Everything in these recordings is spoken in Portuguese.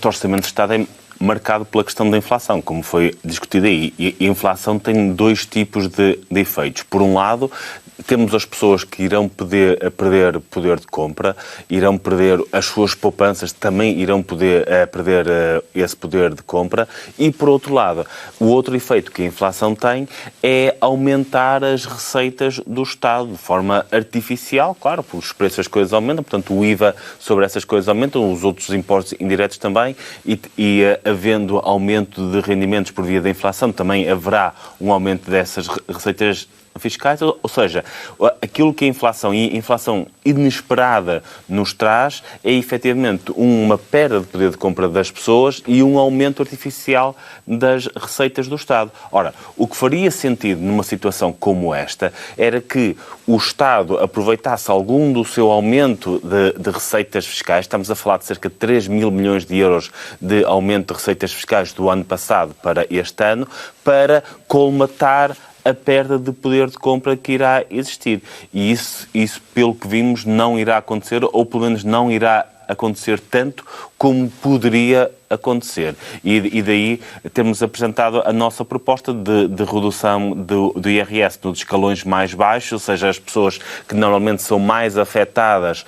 Orçamento de Estado é marcado pela questão da inflação, como foi discutido aí. E a inflação tem dois tipos de efeitos. Por um lado, temos as pessoas que irão perder poder de compra, irão perder as suas poupanças, também irão perder esse poder de compra. E, por outro lado, o outro efeito que a inflação tem é aumentar as receitas do Estado de forma artificial, claro, porque os preços das coisas aumentam, portanto o IVA sobre essas coisas aumentam, os outros impostos indiretos também, e havendo aumento de rendimentos por via da inflação, também haverá um aumento dessas receitas fiscais, ou seja, aquilo que a inflação e a inflação inesperada nos traz é efetivamente uma perda de poder de compra das pessoas e um aumento artificial das receitas do Estado. Ora, o que faria sentido numa situação como esta era que o Estado aproveitasse algum do seu aumento de receitas fiscais, estamos a falar de cerca de 3 mil milhões de euros de aumento de receitas fiscais do ano passado para este ano, para colmatar a perda de poder de compra que irá existir. E isso, pelo que vimos, não irá acontecer, ou pelo menos não irá acontecer tanto como poderia acontecer. E daí temos apresentado a nossa proposta de redução do IRS nos escalões mais baixos, ou seja, as pessoas que normalmente são mais afetadas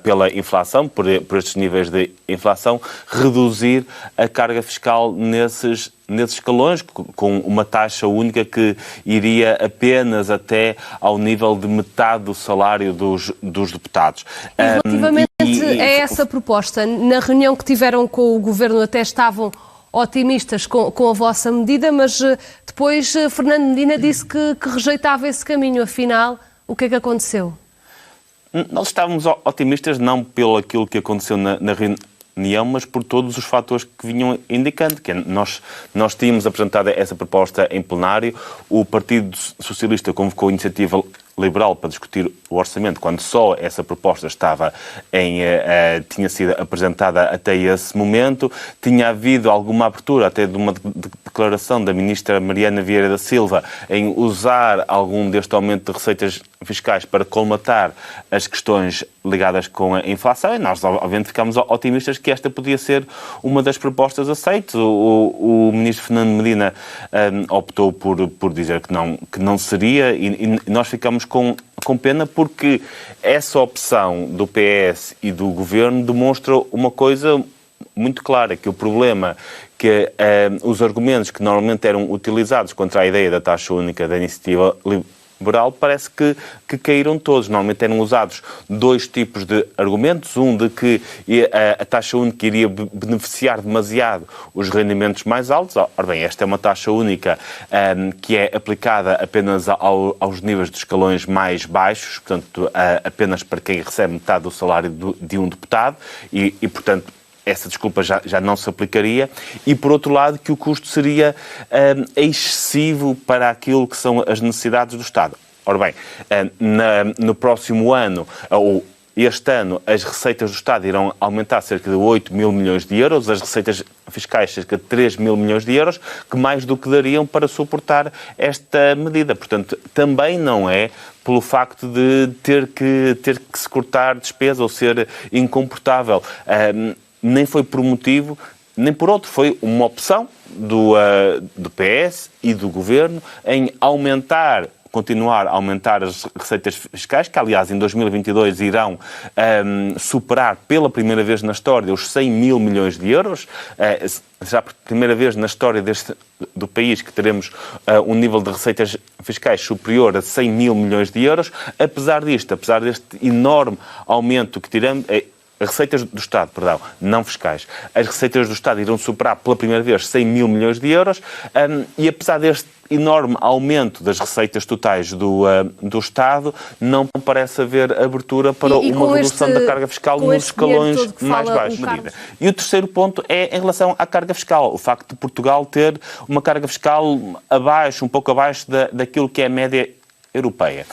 pela inflação, por estes níveis de inflação, reduzir a carga fiscal nesses escalões, com uma taxa única que iria apenas até ao nível de metade do salário dos deputados. Relativamente a essa proposta, na reunião que tiveram com o Governo até estavam otimistas com a vossa medida, mas depois Fernando Medina disse que rejeitava esse caminho. Afinal, o que é que aconteceu? Nós estávamos otimistas não pelo aquilo que aconteceu na reunião, mas por todos os fatores que vinham indicando, que nós tínhamos apresentado essa proposta em plenário, o Partido Socialista convocou a Iniciativa Liberal para discutir o orçamento, quando só essa proposta tinha sido apresentada até esse momento. Tinha havido alguma abertura, até de uma declaração da ministra Mariana Vieira da Silva, em usar algum deste aumento de receitas fiscais para colmatar as questões ligadas com a inflação, e nós, obviamente, ficámos otimistas que esta podia ser uma das propostas aceitas. O ministro Fernando Medina optou por dizer que não seria, e nós ficamos com pena, porque essa opção do PS e do Governo demonstra uma coisa muito clara, que o problema, que os argumentos que normalmente eram utilizados contra a ideia da taxa única da Iniciativa Liberal, parece que caíram todos. Normalmente eram usados dois tipos de argumentos. Um de que a taxa única iria beneficiar demasiado os rendimentos mais altos. Ora bem, esta é uma taxa única que é aplicada apenas aos níveis dos escalões mais baixos, portanto, apenas para quem recebe metade do salário de um deputado e portanto, essa desculpa já não se aplicaria, e por outro lado que o custo seria excessivo para aquilo que são as necessidades do Estado. Ora bem, no próximo ano, ou este ano, as receitas do Estado irão aumentar cerca de 8 mil milhões de euros, as receitas fiscais cerca de 3 mil milhões de euros, que mais do que dariam para suportar esta medida. Portanto, também não é pelo facto de ter que se cortar despesa ou ser incomportável. Nem foi por um motivo, nem por outro. Foi uma opção do PS e do Governo em continuar a aumentar as receitas fiscais, que aliás em 2022 irão superar pela primeira vez na história os 100 mil milhões de euros. Já por primeira vez na história do país que teremos um nível de receitas fiscais superior a 100 mil milhões de euros. Apesar deste enorme aumento que tiramos, as receitas do Estado, não fiscais, as receitas do Estado irão superar pela primeira vez 100 mil milhões de euros, e apesar deste enorme aumento das receitas totais do Estado, não parece haver abertura para uma redução da carga fiscal nos escalões mais baixos. E o terceiro ponto é em relação à carga fiscal. O facto de Portugal ter uma carga fiscal um pouco abaixo daquilo que é a média europeia.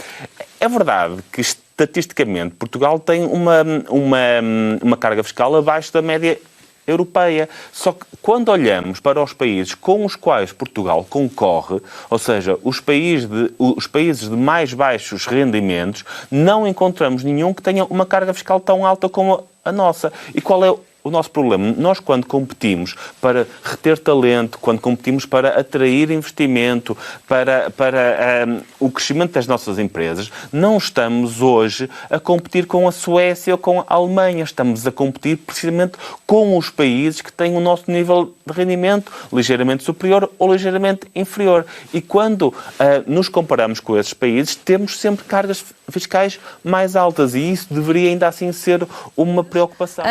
É verdade que estatisticamente Portugal tem uma carga fiscal abaixo da média europeia. Só que quando olhamos para os países com os quais Portugal concorre, ou seja, os países de mais baixos rendimentos, não encontramos nenhum que tenha uma carga fiscal tão alta como a nossa. E qual é o nosso problema. Nós, quando competimos para reter talento, quando competimos para atrair investimento, para o crescimento das nossas empresas, não estamos hoje a competir com a Suécia ou com a Alemanha. Estamos a competir precisamente com os países que têm o nosso nível de rendimento ligeiramente superior ou ligeiramente inferior. E quando nos comparamos com esses países, temos sempre cargas fiscais mais altas e isso deveria ainda assim ser uma preocupação.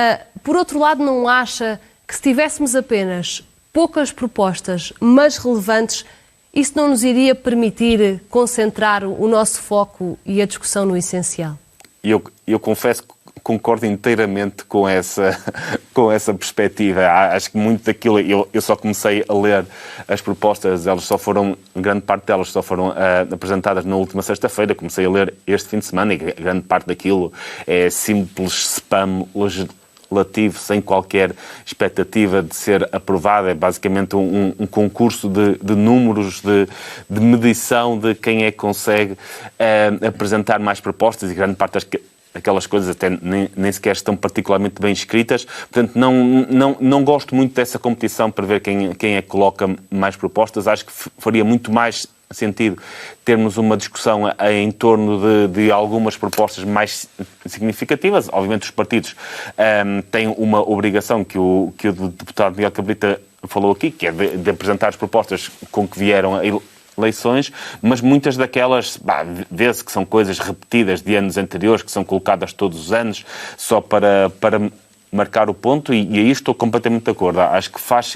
Por outro lado, não acha que se tivéssemos apenas poucas propostas, mas relevantes, isso não nos iria permitir concentrar o nosso foco e a discussão no essencial? Eu confesso que concordo inteiramente com essa perspectiva. Acho que muito daquilo... Eu só comecei a ler as propostas, grande parte delas só foram apresentadas na última sexta-feira. Comecei a ler este fim de semana e grande parte daquilo é simples spam legislativo, sem qualquer expectativa de ser aprovado. É basicamente um concurso de números, de medição de quem é que consegue apresentar mais propostas, e grande parte aquelas coisas até nem sequer estão particularmente bem escritas. Portanto, não gosto muito dessa competição para ver quem é que coloca mais propostas. Acho que faria muito mais sentido termos uma discussão em torno de algumas propostas mais significativas. Obviamente, os partidos têm uma obrigação que o deputado Miguel Cabrita falou aqui, que é de apresentar as propostas com que vieram a eleições, mas muitas daquelas, vê-se que são coisas repetidas de anos anteriores, que são colocadas todos os anos, só para marcar o ponto, e aí estou completamente de acordo. Acho que faz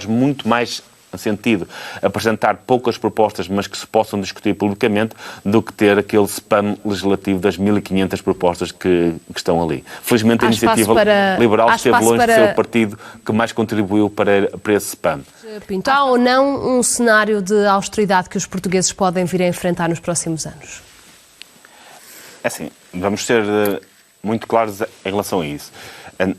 muito mais sentido apresentar poucas propostas, mas que se possam discutir publicamente, do que ter aquele spam legislativo das 1.500 propostas que estão ali. Felizmente a Iniciativa Liberal esteve longe de ser o partido que mais contribuiu para esse spam. Pinto, há ou não um cenário de austeridade que os portugueses podem vir a enfrentar nos próximos anos? É assim, vamos ser muito claros em relação a isso.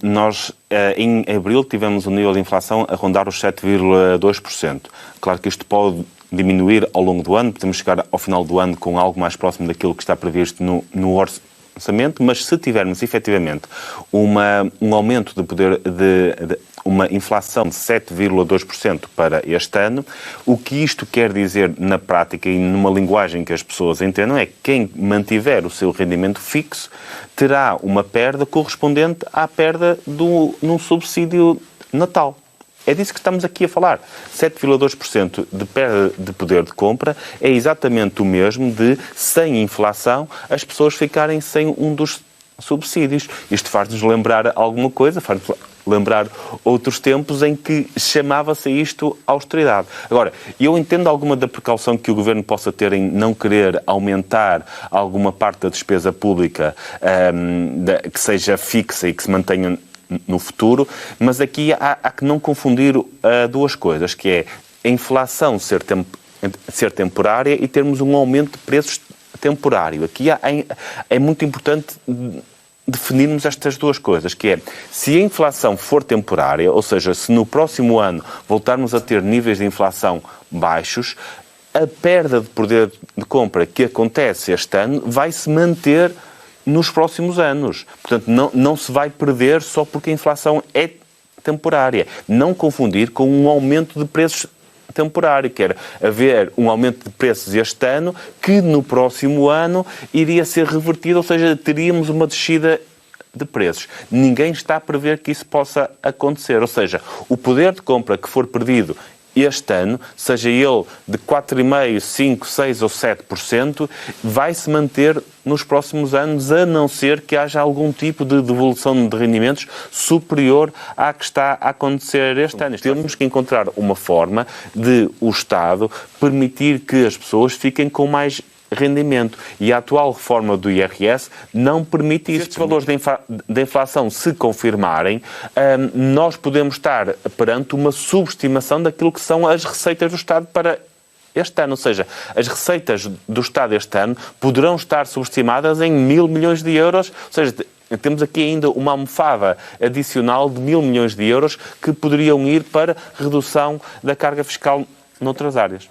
Nós, em abril, tivemos um nível de inflação a rondar os 7,2%. Claro que isto pode diminuir ao longo do ano, podemos chegar ao final do ano com algo mais próximo daquilo que está previsto no orçamento, mas se tivermos efetivamente um aumento de poder uma inflação de 7,2% para este ano, o que isto quer dizer na prática e numa linguagem que as pessoas entendam é que quem mantiver o seu rendimento fixo terá uma perda correspondente à perda num subsídio Natal. É disso que estamos aqui a falar. 7,2% de perda de poder de compra é exatamente o mesmo de, sem inflação, as pessoas ficarem sem um dos subsídios. Isto faz-nos lembrar alguma coisa, faz-nos lembrar outros tempos em que chamava-se isto austeridade. Agora, eu entendo alguma da precaução que o Governo possa ter em não querer aumentar alguma parte da despesa pública que seja fixa e que se mantenha no futuro, mas aqui há que não confundir duas coisas, que é a inflação ser temporária e termos um aumento de preços temporário. Aqui é muito importante definirmos estas duas coisas, que é, se a inflação for temporária, ou seja, se no próximo ano voltarmos a ter níveis de inflação baixos, a perda de poder de compra que acontece este ano vai se manter nos próximos anos. Portanto, não se vai perder só porque a inflação é temporária. Não confundir com um aumento de preços temporário, quer haver um aumento de preços este ano que no próximo ano iria ser revertido, ou seja, teríamos uma descida de preços. Ninguém está a prever que isso possa acontecer, ou seja, o poder de compra que for perdido este ano, seja ele de 4,5%, 5%, 6% ou 7%, vai se manter nos próximos anos, a não ser que haja algum tipo de devolução de rendimentos superior à que está a acontecer este ano. Temos que encontrar uma forma de o Estado permitir que as pessoas fiquem com mais rendimento. E a atual reforma do IRS não permite isso. Se estes valores da inflação se confirmarem, nós podemos estar perante uma subestimação daquilo que são as receitas do Estado para este ano. Ou seja, as receitas do Estado este ano poderão estar subestimadas em 1.000 milhões de euros. Ou seja, temos aqui ainda uma almofada adicional de 1.000 milhões de euros que poderiam ir para redução da carga fiscal noutras áreas.